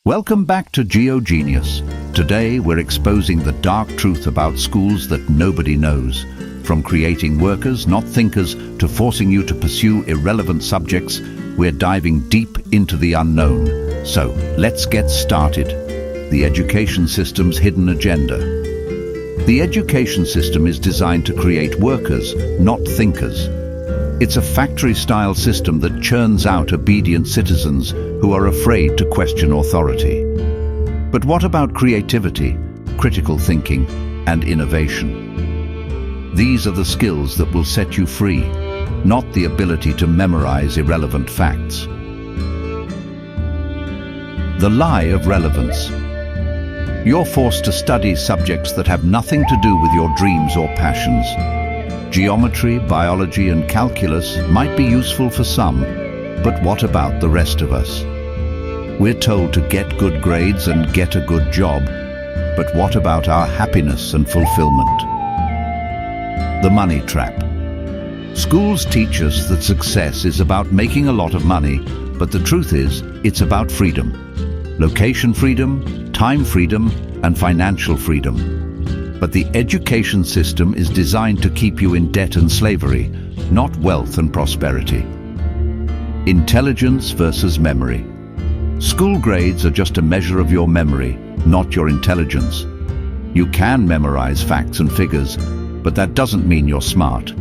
Welcome back to GeoGenius. Today we're exposing the dark truth about schools that nobody knows. From creating workers, not thinkers, to forcing you to pursue irrelevant subjects, we're diving deep into the unknown. So, let's get started. The education system's hidden agenda. The education system is designed to create workers, not thinkers. It's a factory-style system that churns out obedient citizens who are afraid to question authority. But what about creativity, critical thinking, and innovation? These are the skills that will set you free, not the ability to memorize irrelevant facts. The lie of relevance. You're forced to study subjects that have nothing to do with your dreams or passions. Geometry, biology, and calculus might be useful for some, but what about the rest of us? We're told to get good grades and get a good job, but what about our happiness and fulfillment? The money trap. Schools teach us that success is about making a lot of money, but the truth is, it's about freedom. Location freedom, time freedom, and financial freedom. But the education system is designed to keep you in debt and slavery, not wealth and prosperity. Intelligence versus memory. School grades are just a measure of your memory, not your intelligence. You can memorize facts and figures, but that doesn't mean you're smart.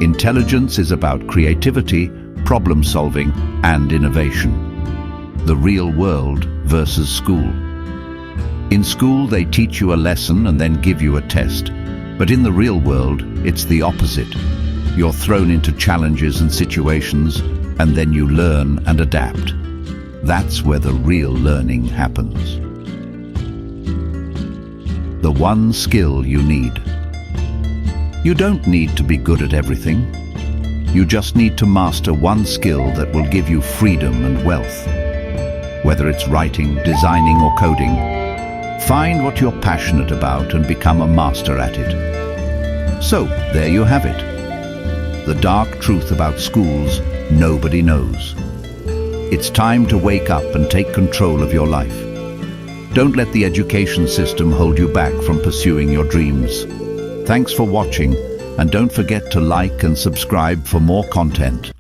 Intelligence is about creativity, problem solving, and innovation. The real world versus school. In school, they teach you a lesson and then give you a test. But in the real world, it's the opposite. You're thrown into challenges and situations, and then you learn and adapt. That's where the real learning happens. The one skill you need. You don't need to be good at everything. You just need to master one skill that will give you freedom and wealth. Whether it's writing, designing, or coding, find what you're passionate about and become a master at it. So, there you have it. The dark truth about schools nobody knows. It's time to wake up and take control of your life. Don't let the education system hold you back from pursuing your dreams. Thanks for watching, and don't forget to like and subscribe for more content.